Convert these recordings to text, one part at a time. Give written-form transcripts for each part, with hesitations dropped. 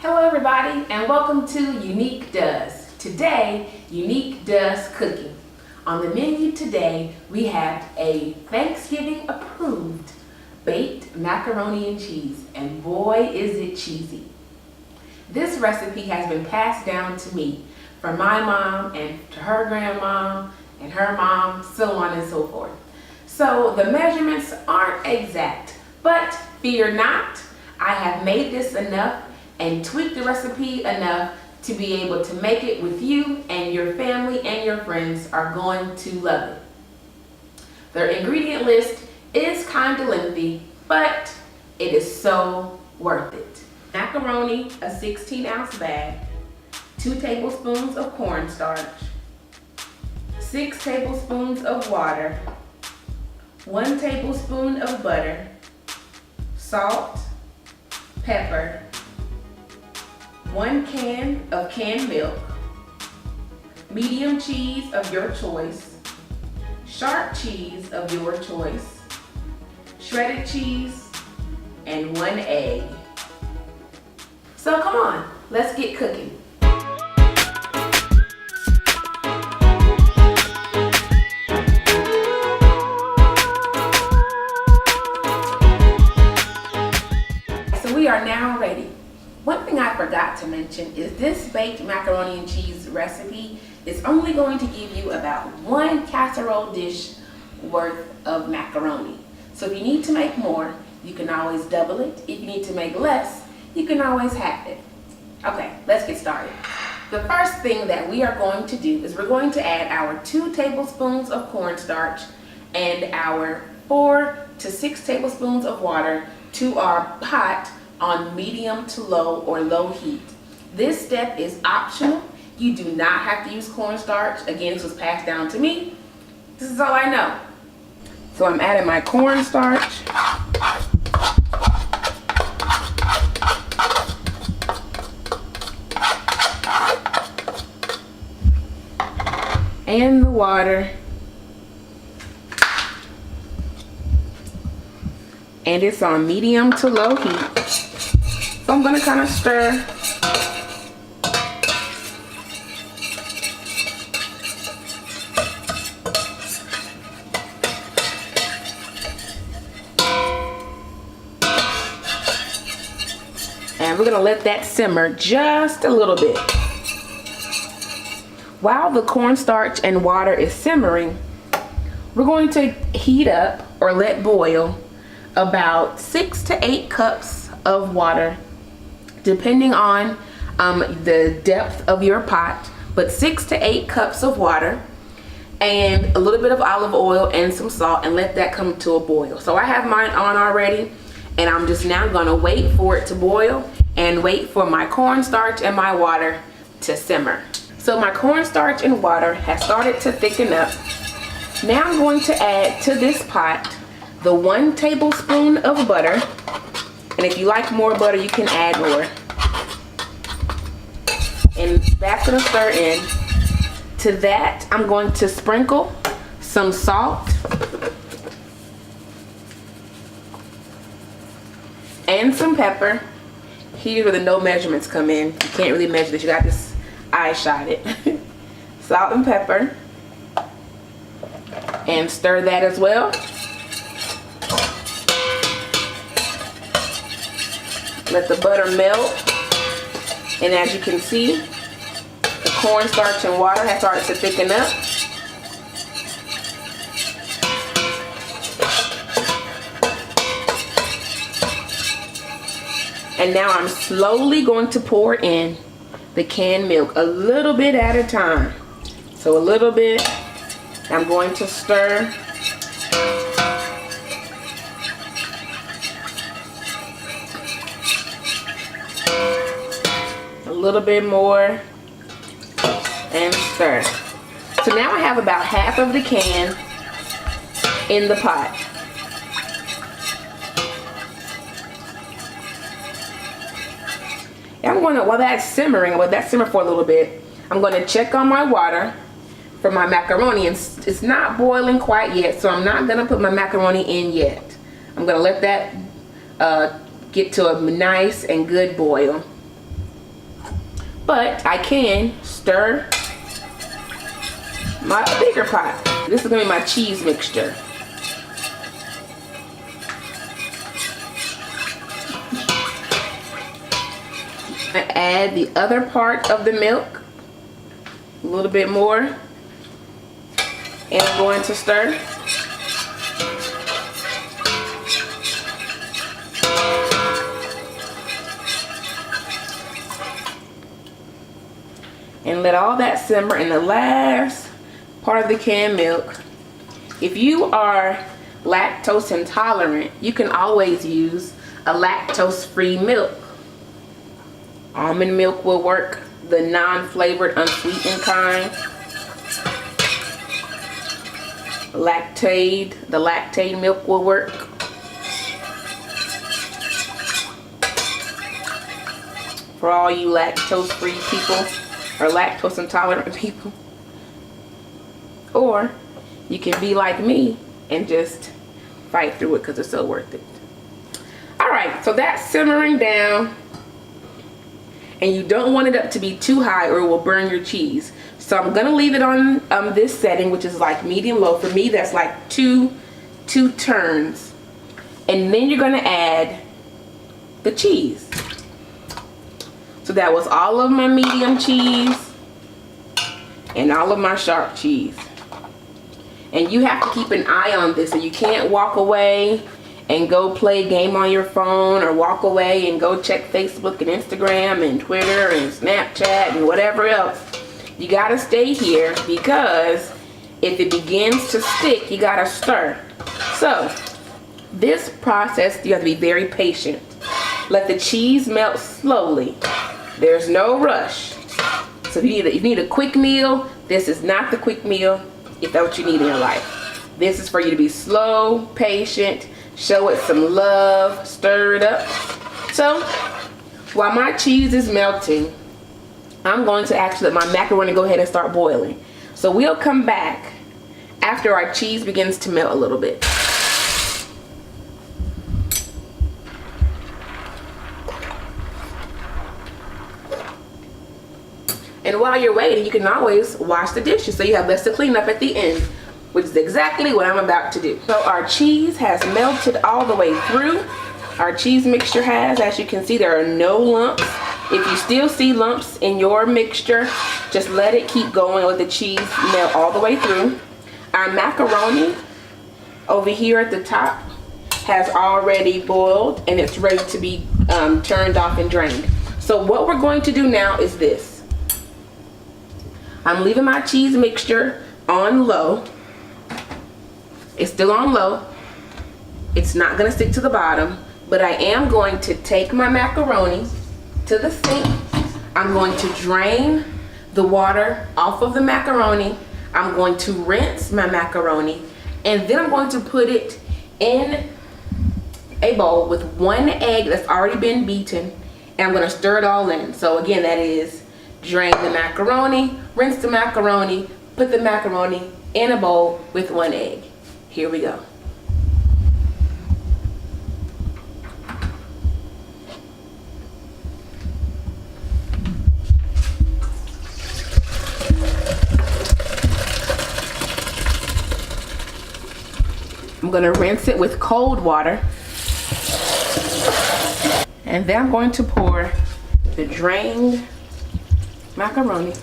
Hello everybody and welcome to Unique Does. Today, Unique Does Cooking. On the menu today, we have a Thanksgiving approved baked macaroni and cheese, and boy is it cheesy. This recipe has been passed down to me from my mom and to her grandma and her mom, so on and so forth. So the measurements aren't exact, but fear not, I have made this enough and tweaked the recipe enough to be able to make it with you, and your family and your friends are going to love it. The ingredient list is kind of lengthy, but it is so worth it. Macaroni, a 16-ounce bag, 2 tablespoons of cornstarch, 6 tablespoons of water, 1 tablespoon of butter, salt, pepper, 1 can of canned milk, medium cheese of your choice, sharp cheese of your choice, shredded cheese, and 1 egg. So come on, let's get cooking. So we are now ready. One thing I forgot to mention is this baked macaroni and cheese recipe is only going to give you about 1 casserole dish worth of macaroni. So if you need to make more, you can always double it. If you need to make less, you can always half it. Okay, let's get started. The first thing that we are going to do is we're going to add our 2 tablespoons of cornstarch and our 4 to 6 tablespoons of water to our pot on medium to low or low heat. This step is optional. You do not have to use cornstarch. Again, this was passed down to me. This is all I know. So I'm adding my cornstarch. And the water. And it's on medium to low heat. So I'm going to kind of stir. And we're going to let that simmer just a little bit. While the cornstarch and water is simmering, we're going to heat up or let boil about 6 to 8 cups of water, depending on the depth of your pot, but 6 to 8 cups of water and a little bit of olive oil and some salt, and let that come to a boil. So I have mine on already, and I'm just now gonna wait for it to boil and wait for my cornstarch and my water to simmer. So my cornstarch and water has started to thicken up. Now I'm going to add to this pot the 1 tablespoon of butter. And if you like more butter, you can add more. And that's gonna stir in. To that, I'm going to sprinkle some salt and some pepper. Here's where the no measurements come in. You can't really measure this, you got this eye shot it. Salt and pepper. And stir that as well. Let the butter melt, and as you can see, the cornstarch and water has started to thicken up. And now I'm slowly going to pour in the canned milk, a little bit at a time. So a little bit, I'm going to stir. A little bit more, and stir. So now I have about half of the can in the pot. And I'm going to, while that's simmering, let that simmer for a little bit, I'm going to check on my water for my macaroni, and it's not boiling quite yet, so I'm not going to put my macaroni in yet. I'm going to let that get to a nice and good boil. but I can stir my bigger pot. This is gonna be my cheese mixture. I add the other part of the milk, a little bit more, and I'm going to stir. And let all that simmer in the last part of the canned milk. If you are lactose intolerant, you can always use a lactose-free milk. Almond milk will work, the non-flavored, unsweetened kind. The lactate milk will work. For all you lactose-free people or lactose intolerant people. Or you can be like me and just fight through it because it's so worth it. Alright, so that's simmering down. And you don't want it up to be too high or it will burn your cheese. So I'm going to leave it on this setting, which is like medium low. For me, that's like two turns. And then you're going to add the cheese. So that was all of my medium cheese and all of my sharp cheese. And you have to keep an eye on this, so you can't walk away and go play a game on your phone, or walk away and go check Facebook and Instagram and Twitter and Snapchat and whatever else. You gotta stay here, because if it begins to stick, you gotta stir. So this process, you have to be very patient. Let the cheese melt slowly. There's no rush. So if you need a quick meal, this is not the quick meal if that's what you need in your life. This is for you to be slow, patient, show it some love, stir it up. So while my cheese is melting, I'm going to actually let my macaroni go ahead and start boiling. So we'll come back after our cheese begins to melt a little bit. And while you're waiting, you can always wash the dishes so you have less to clean up at the end, which is exactly what I'm about to do. So our cheese has melted all the way through. Our cheese mixture has, as you can see, there are no lumps. If you still see lumps in your mixture, just let it keep going, let the cheese melt all the way through. Our macaroni over here at the top has already boiled and it's ready to be turned off and drained. So what we're going to do now is this. I'm leaving my cheese mixture on low. It's still on low. It's not gonna stick to the bottom, but I am going to take my macaroni to the sink. I'm going to drain the water off of the macaroni. I'm going to rinse my macaroni, and then I'm going to put it in a bowl with 1 egg that's already been beaten, and I'm gonna stir it all in. So again, that is drain the macaroni, rinse the macaroni, put the macaroni in a bowl with 1 egg. Here we go. I'm going to rinse it with cold water. And then I'm going to pour the drained macaroni.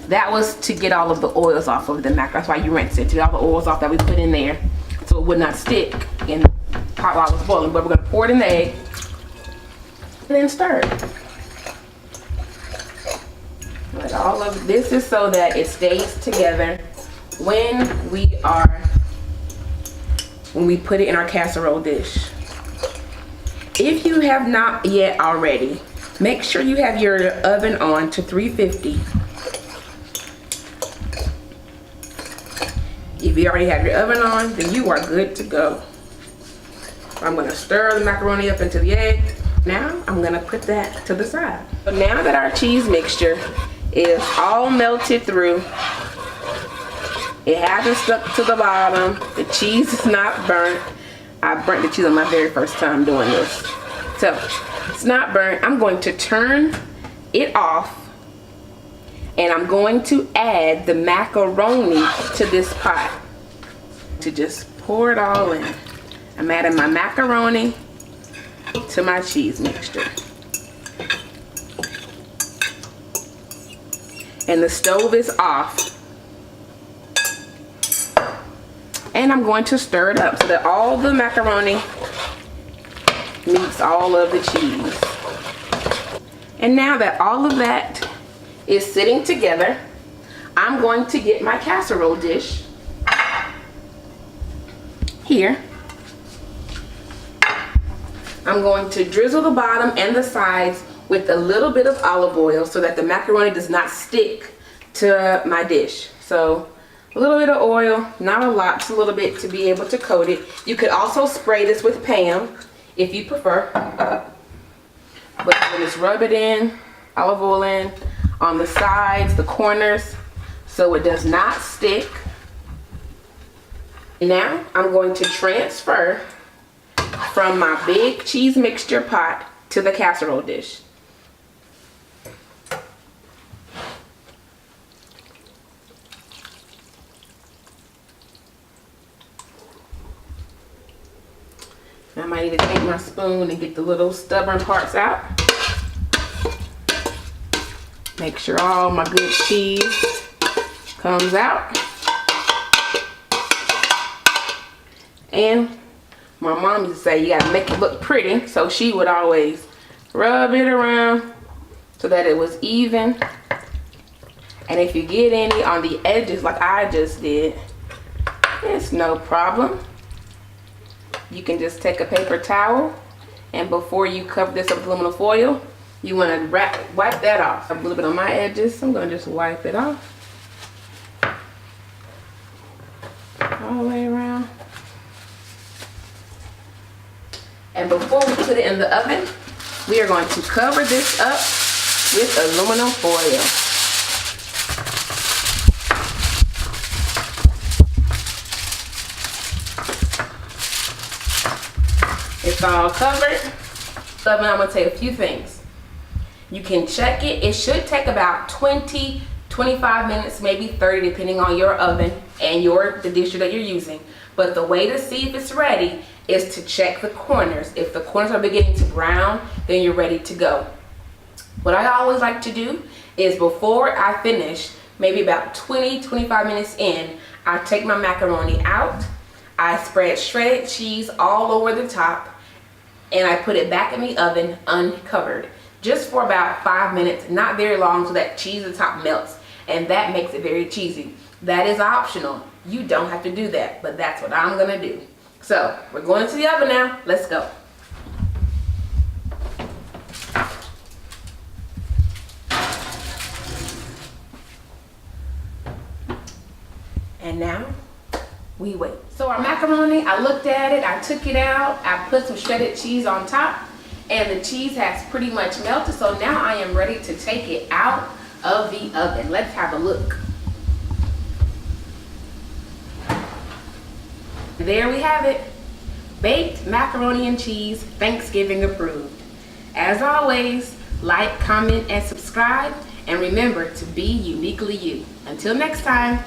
That was to get all of the oils off of the macaroni. That's why you rinse it, to get all the oils off that we put in there, so it would not stick in the pot while it's boiling. But we're going to pour it in the egg and then stir it. Let all of this is so that it stays together when we put it in our casserole dish. If you have not yet already, make sure you have your oven on to 350. If you already have your oven on, then you are good to go. I'm gonna stir the macaroni up into the egg. Now I'm gonna put that to the side. So now that our cheese mixture is all melted through, it hasn't stuck to the bottom, the cheese is not burnt. I burnt the cheese on my very first time doing this. So it's not burnt. I'm going to turn it off And I'm going to add the macaroni to this pot. To just pour it all in. I'm adding my macaroni to my cheese mixture. And the stove is off. And I'm going to stir it up so that all the macaroni meets all of the cheese. And now that all of that is sitting together, I'm going to get my casserole dish here. I'm going to drizzle the bottom and the sides with a little bit of olive oil so that the macaroni does not stick to my dish. So a little bit of oil, not a lot, just a little bit to be able to coat it. You could also spray this with Pam if you prefer. But just rub it in, olive oil in, on the sides, the corners, so it does not stick. Now I'm going to transfer from my big cheese mixture pot to the casserole dish. I might need to take my spoon and get the little stubborn parts out. Make sure all my good cheese comes out. And my mom used to say you gotta make it look pretty, so she would always rub it around so that it was even. And if you get any on the edges like I just did, it's no problem. You can just take a paper towel, and before you cover this up with aluminum foil, you want to wipe that off. A little bit on my edges, so I'm going to just wipe it off all the way around. And before we put it in the oven, we are going to cover this up with aluminum foil. It's all covered. So now I'm going to tell you a few things. You can check it. It should take about 20, 25 minutes, maybe 30, depending on your oven and the dish that you're using. But the way to see if it's ready is to check the corners. If the corners are beginning to brown, then you're ready to go. What I always like to do is before I finish, maybe about 20, 25 minutes in, I take my macaroni out. I spread shredded cheese all over the top, and I put it back in the oven uncovered, just for about 5 minutes, not very long, so that cheese at the top melts, and that makes it very cheesy. That is optional. You don't have to do that, but that's what I'm gonna do. So we're going into the oven now. Let's go. And now we wait. So our macaroni, I looked at it, I took it out, I put some shredded cheese on top, and the cheese has pretty much melted. So now I am ready to take it out of the oven. Let's have a look. There we have it. Baked macaroni and cheese, Thanksgiving approved. As always, like, comment, and subscribe. And remember to be uniquely you. Until next time.